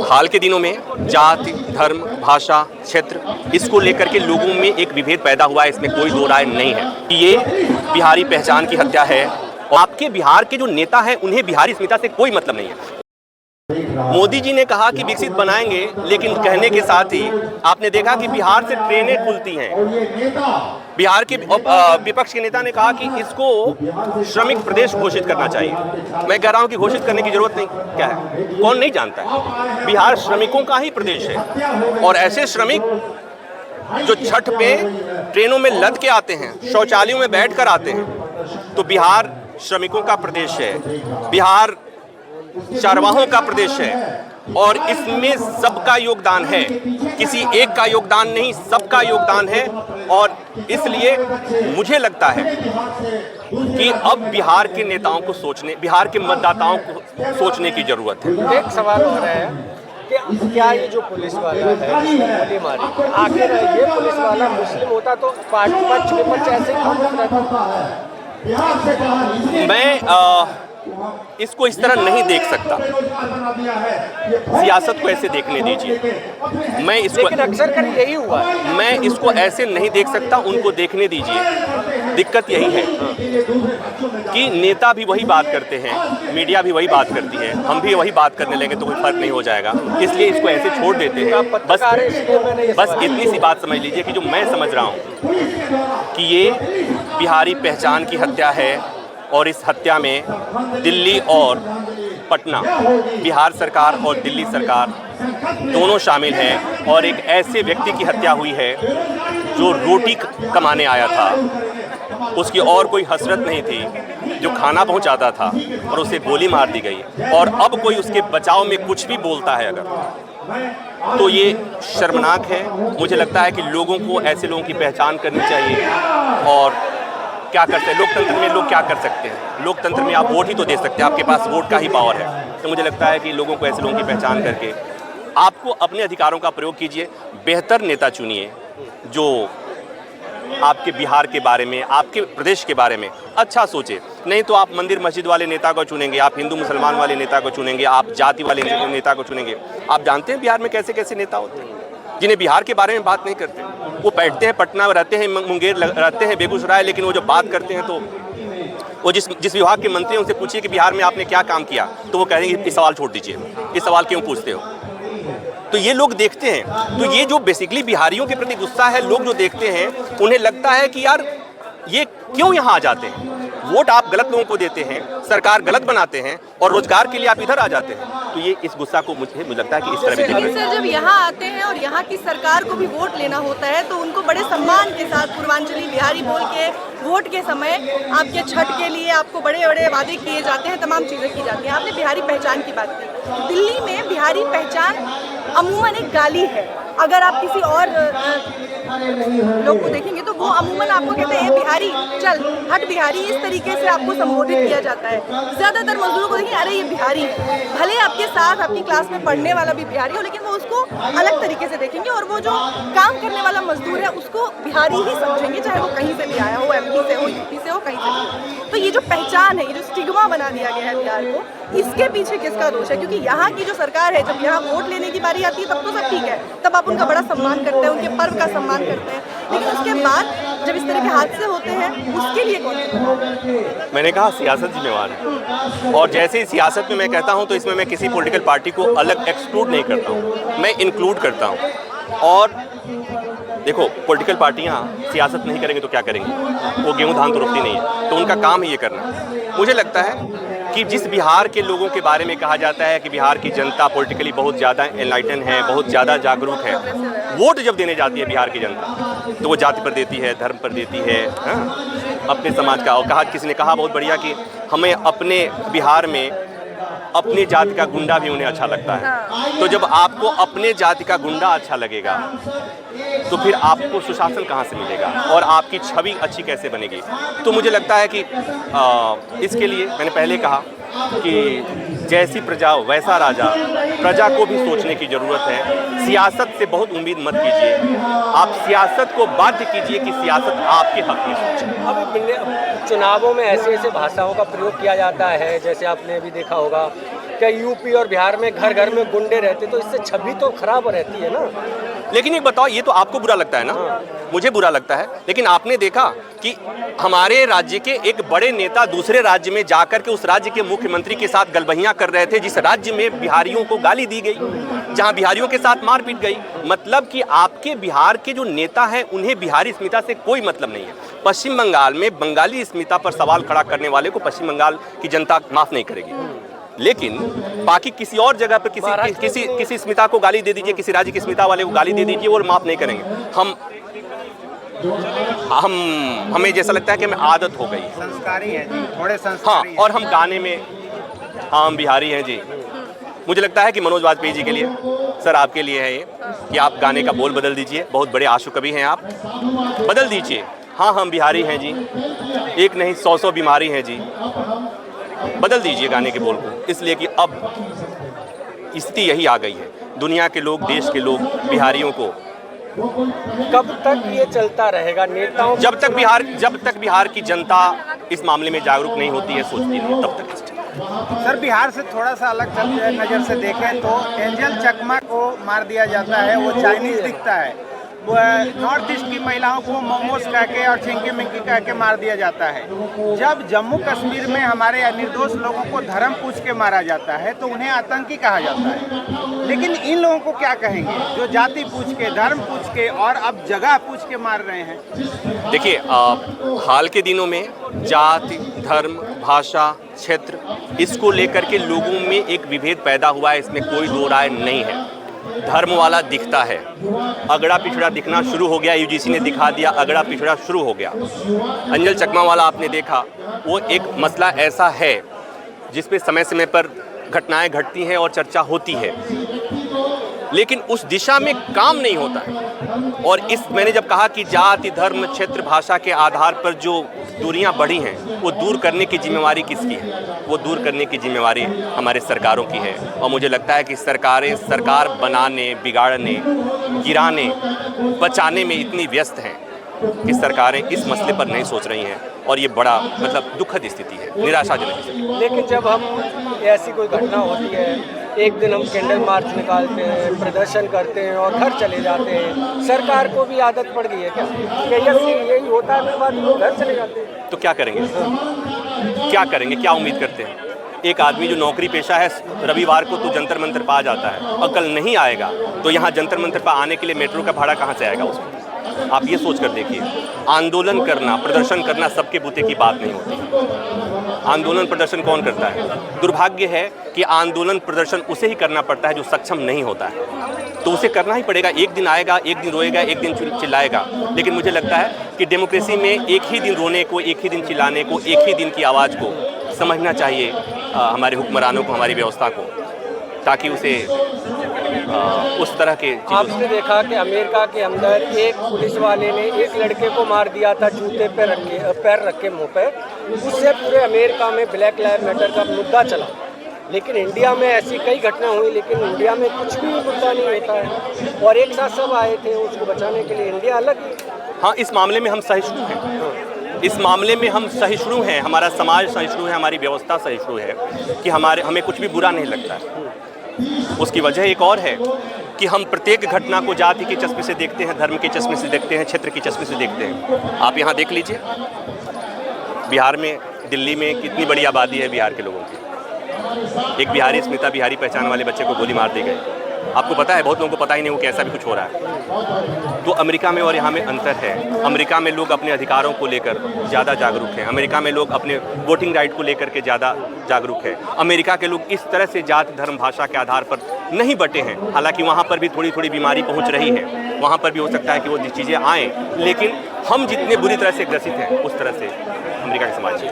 हाल के दिनों में जाति, धर्म, भाषा, क्षेत्र, इसको लेकर के लोगों में एक विभेद पैदा हुआ है, इसमें कोई दो राय नहीं है कि ये बिहारी पहचान की हत्या है। और आपके बिहार के जो नेता हैं उन्हें बिहारी अस्मिता से कोई मतलब नहीं है। मोदी जी ने कहा कि विकसित बनाएंगे, लेकिन कहने के साथ ही आपने देखा कि बिहार से ट्रेनें खुलती हैं। बिहार के विपक्ष के नेता ने कहा कि इसको श्रमिक प्रदेश घोषित करना चाहिए। मैं कह रहा हूं कि घोषित करने की जरूरत नहीं, क्या है, कौन नहीं जानता है, बिहार श्रमिकों का ही प्रदेश है। और ऐसे श्रमिक जो छठ पे ट्रेनों में लद के आते हैं, शौचालयों में बैठकर आते हैं, तो बिहार श्रमिकों का प्रदेश है, बिहार चारवाहों का प्रदेश है। और इसमें सबका योगदान है, किसी एक का योगदान नहीं, सबका योगदान है। और इसलिए मुझे लगता है कि अब बिहार के नेताओं को सोचने, बिहार के मतदाताओं को सोचने की जरूरत है। एक सवाल हो रहा है कि क्या ये जो पुलिस वाला है गोली मारी, आखिर ये पुलिस वाला मुस्लिम होता तो पार्टी पक्ष विपक्ष ऐसे ही खामोश रहता? मैं इसको इस तरह नहीं देख सकता, सियासत को ऐसे देखने दीजिए। मैं इसको, लेकिन अक्सर कर यही हुआ है। मैं इसको ऐसे नहीं देख सकता, उनको देखने दीजिए। दिक्कत यही है कि नेता भी वही बात करते हैं, मीडिया भी वही बात करती है, हम भी वही बात करने लगे तो कोई फर्क नहीं हो जाएगा, इसलिए इसको ऐसे छोड़ देते हैं। बस इतनी सी बात समझ लीजिए कि जो मैं समझ रहा हूँ कि ये बिहारी पहचान की हत्या है। और इस हत्या में दिल्ली और पटना, बिहार सरकार और दिल्ली सरकार दोनों शामिल हैं। और एक ऐसे व्यक्ति की हत्या हुई है जो रोटी कमाने आया था, उसकी और कोई हसरत नहीं थी, जो खाना पहुंचाता था, और उसे गोली मार दी गई। और अब कोई उसके बचाव में कुछ भी बोलता है अगर, तो ये शर्मनाक है। मुझे लगता है कि लोगों को ऐसे लोगों की पहचान करनी चाहिए। और क्या कर सकते हैं लोकतंत्र में, लोग क्या कर सकते हैं, लोकतंत्र में आप वोट ही तो दे सकते हैं, आपके पास वोट का ही पावर है। तो मुझे लगता है कि लोगों को ऐसे लोगों की पहचान करके आपको अपने अधिकारों का प्रयोग कीजिए, बेहतर नेता चुनिए जो आपके बिहार के बारे में, आपके प्रदेश के बारे में अच्छा सोचे। नहीं तो आप मंदिर मस्जिद वाले नेता को चुनेंगे, आप हिंदू मुसलमान वाले नेता को चुनेंगे, आप जाति वाले नेता को चुनेंगे। आप जानते हैं बिहार में कैसे कैसे नेता होते हैं जिन्हें बिहार के बारे में बात नहीं करते। वो बैठते हैं पटना में, रहते हैं मुंगेर, रहते हैं बेगूसराय, लेकिन वो जब बात करते हैं तो वो जिस विभाग के मंत्री हैं उनसे पूछिए कि बिहार में आपने क्या काम किया, तो वो कहेंगे ये सवाल छोड़ दीजिए, ये सवाल क्यों पूछते हो। तो ये लोग देखते हैं। तो ये जो बेसिकली बिहारियों के प्रति गुस्सा है, लोग जो देखते हैं उन्हें लगता है कि यार ये क्यों यहाँ आ जाते हैं, वोट आप गलत लोगों को देते हैं, सरकार गलत बनाते हैं, और रोजगार के लिए आप इधर आ जाते हैं। तो ये इस गुस्सा को मुझे लगता है कि इस तरह से सर जब यहाँ आते हैं और यहाँ की सरकार को भी वोट लेना होता है तो उनको बड़े सम्मान के साथ पूर्वांचली बिहारी बोल के वोट के समय आपके छठ के लिए आपको बड़े बड़े वादे किए जाते हैं, तमाम चीज़ें की जाती हैं। आपने बिहारी पहचान की बात की, दिल्ली में बिहारी पहचान अमूमन एक गाली है। अगर आप किसी और लोग को देखेंगे तो वो अमूमन आपको कहते हैं बिहारी, चल हट बिहारी, इस तरीके से आपको संबोधित किया जाता है। ज़्यादातर मजदूरों को देखेंगे, अरे ये बिहारी, भले आपके साथ आपकी क्लास में पढ़ने वाला भी बिहारी हो, लेकिन वो उसको अलग तरीके से देखेंगे। और वो जो काम करने वाला मजदूर है उसको बिहारी ही समझेंगे, चाहे वो कहीं से भी आया हो, एमपी से हो, यूपी से हो, कहीं से भी हो। तो ये जो पहचान है, ये जो स्टिग्मा बना दिया गया है बिहार को, इसके पीछे किसका दोष है? क्योंकि यहाँ की जो सरकार है, जब यहाँ वोट लेने की बारी आती है तब तो सब ठीक है, तब आप उनका बड़ा सम्मान करते हैं, उनके पर्व का सम्मान करते हैं। लेकिन उसके बाद जब इस तरह के हादसे होते हैं, उसके लिए कौन है? मैंने कहा सियासत जिम्मेवार है। और जैसे ही सियासत में मैं कहता हूं तो इसमें मैं किसी पॉलिटिकल पार्टी को अलग एक्सक्लूड नहीं करता हूं, मैं इंक्लूड करता हूं। और देखो, पॉलिटिकल पार्टियां सियासत नहीं करेंगे तो क्या करेंगी, वो गेहूं धान तो रुकती नहीं है, तो उनका काम है ये करना। मुझे लगता है कि जिस बिहार के लोगों के बारे में कहा जाता है कि बिहार की जनता पॉलिटिकली बहुत ज़्यादा एनलाइटन है, बहुत ज़्यादा जागरूक है, वोट जब देने जाती है बिहार की जनता तो वो जाति पर देती है, धर्म पर देती है, अपने समाज का। और किसी ने कहा बहुत बढ़िया कि हमें अपने बिहार में अपनी जाति का गुंडा भी उन्हें अच्छा लगता है। तो जब आपको अपने जाति का गुंडा अच्छा लगेगा तो फिर आपको सुशासन कहाँ से मिलेगा और आपकी छवि अच्छी कैसे बनेगी। तो मुझे लगता है कि इसके लिए मैंने पहले कहा कि जैसी प्रजा वैसा राजा, प्रजा को भी सोचने की ज़रूरत है। सियासत से बहुत उम्मीद मत कीजिए, आप सियासत को बाध्य कीजिए कि सियासत आपके हक में सोचे। अब चुनावों में ऐसे ऐसे भाषाओं का प्रयोग किया जाता है, जैसे आपने अभी देखा होगा क्या यूपी और बिहार में घर घर में गुंडे रहते, तो इससे छवि तो खराब रहती है ना। लेकिन एक बताओ, ये तो आपको बुरा लगता है ना, मुझे बुरा लगता है, लेकिन आपने देखा कि हमारे राज्य के एक बड़े नेता दूसरे राज्य में जाकर के उस राज्य के मुख्यमंत्री के साथ गलबहियां कर रहे थे, जिस राज्य में बिहारियों को गाली दी गई, जहां बिहारियों के साथ मारपीट गई। मतलब कि आपके बिहार के जो नेता हैं उन्हें बिहारी अस्मिता से कोई मतलब नहीं है। पश्चिम बंगाल में बंगाली अस्मिता पर सवाल खड़ा करने वाले को पश्चिम बंगाल की जनता माफ नहीं करेगी, लेकिन बाकी किसी और जगह पर किसी अस्मिता को गाली दे दीजिए, किसी राज्य की अस्मिता वाले को गाली दे दीजिए, वो माफ नहीं करेंगे। हमें जैसा लगता है कि हमें आदत हो गई है, संस्कारी हैं जी, थोड़े संस्कारी। हाँ, और हम गाने में हम बिहारी हैं जी। मुझे लगता है कि मनोज वाजपेयी जी के लिए, सर आपके लिए है ये कि आप गाने का बोल बदल दीजिए, बहुत बड़े आशु कवि हैं आप, बदल दीजिए। हाँ, हम बिहारी हैं जी, एक नहीं 100 बीमारी हैं जी, बदल दीजिए गाने के बोल को, इसलिए कि अब स्थिति यही आ गई है। दुनिया के लोग, देश के लोग बिहारियों को, कब तक ये चलता रहेगा नेताओं? जब तक बिहार की जनता इस मामले में जागरूक नहीं होती है, सोचती नहीं, तब तक। सर, बिहार से थोड़ा सा अलग नज़र से देखें तो एंजल चकमा को मार दिया जाता है, वो चाइनीज दिखता है। नॉर्थ ईस्ट की महिलाओं को मोमोज कह के और चिंकी मिंकी कह के मार दिया जाता है। जब जम्मू कश्मीर में हमारे निर्दोष लोगों को धर्म पूछ के मारा जाता है तो उन्हें आतंकी कहा जाता है। लेकिन इन लोगों को क्या कहेंगे जो जाति पूछ के, धर्म पूछ के और अब जगह पूछ के मार रहे हैं? देखिए, हाल के दिनों में जाति, धर्म, भाषा, क्षेत्र, इसको लेकर के लोगों में एक विभेद पैदा हुआ है, इसमें कोई दो राय नहीं है। धर्म वाला दिखता है, अगड़ा पिछड़ा दिखना शुरू हो गया, यूजीसी ने दिखा दिया, अगड़ा पिछड़ा शुरू हो गया। अंजल चकमा वाला आपने देखा, वो एक मसला ऐसा है जिस पे समय समय पर घटनाएं घटती हैं और चर्चा होती है, लेकिन उस दिशा में काम नहीं होता है। और मैंने जब कहा कि जाति, धर्म, क्षेत्र, भाषा के आधार पर जो दूरियां बढ़ी हैं, वो दूर करने की जिम्मेवारी किसकी है? वो दूर करने की जिम्मेवारी हमारे सरकारों की है। और मुझे लगता है कि सरकार बनाने, बिगाड़ने, गिराने, बचाने में इतनी व्यस्त हैं कि सरकारें इस मसले पर नहीं सोच रही हैं, और ये बड़ा मतलब दुखद स्थिति है, निराशाजनक स्थिति। लेकिन जब हम ऐसी कोई घटना होती है, एक दिन हम कैंडल मार्च निकालते हैं, प्रदर्शन करते हैं और घर चले जाते हैं, सरकार को भी आदत पड़ गई है क्या यही होता है, फिर बाद में लोग घर चले जाते हैं? तो क्या करेंगे? क्या उम्मीद करते हैं? एक आदमी जो नौकरी पेशा है, रविवार को तो जंतर मंतर पा जाता है, और कल नहीं आएगा तो यहाँ जंतर मंतर पर आने के लिए मेट्रो का भाड़ा कहाँ से आएगा उसको? आप ये सोच कर देखिए, आंदोलन करना, प्रदर्शन करना सबके बूते की बात नहीं होती। आंदोलन प्रदर्शन कौन करता है? दुर्भाग्य है कि आंदोलन प्रदर्शन उसे ही करना पड़ता है जो सक्षम नहीं होता है, तो उसे करना ही पड़ेगा। एक दिन आएगा, एक दिन रोएगा, एक दिन चिल्लाएगा, लेकिन मुझे लगता है कि डेमोक्रेसी में एक ही दिन रोने को, एक ही दिन चिल्लाने को, एक ही दिन की आवाज़ को समझना चाहिए हमारे हुक्मरानों को, हमारी व्यवस्था को, ताकि उसे उस तरह के आपने देखा कि अमेरिका के अंदर एक पुलिस वाले ने एक लड़के को मार दिया था, जूते पे पैर रख के मुँह पे, उससे पूरे अमेरिका में ब्लैक लाइव मैटर का मुद्दा चला। लेकिन इंडिया में ऐसी कई घटना हुई, लेकिन इंडिया में कुछ भी मुद्दा नहीं होता है, और एक साथ सब आए थे उसको बचाने के लिए। इंडिया अलग है। हाँ, इस मामले में हम सहिष्णु हैं, इस मामले में हम सहिष्णु हैं, हमारा समाज सहिष्णु है, हमारी व्यवस्था सहिष्णु है कि हमें कुछ भी बुरा नहीं लगता है। उसकी वजह एक और है कि हम प्रत्येक घटना को जाति के चश्मे से देखते हैं, धर्म के चश्मे से देखते हैं, क्षेत्र के चश्मे से देखते हैं। आप यहाँ देख लीजिए, बिहार में, दिल्ली में कितनी बड़ी आबादी है बिहार के लोगों की। एक बिहारी अस्मिता, बिहारी पहचान वाले बच्चे को गोली मार दी गई। आपको पता है, बहुत लोगों को पता ही नहीं वो कैसा भी कुछ हो रहा है। तो अमेरिका में और यहाँ में अंतर है। अमेरिका में लोग अपने अधिकारों को लेकर ज़्यादा जागरूक हैं, अमेरिका में लोग अपने वोटिंग राइट को लेकर के ज़्यादा जागरूक हैं। अमेरिका के लोग इस तरह से जाति, धर्म, भाषा के आधार पर नहीं बटे हैं। हालांकि वहाँ पर भी थोड़ी थोड़ी बीमारी पहुँच रही है, वहाँ पर भी हो सकता है कि वो चीज़ें आएँ, लेकिन हम जितने बुरी तरह से ग्रसित हैं उस तरह से अमेरिका के समाज है।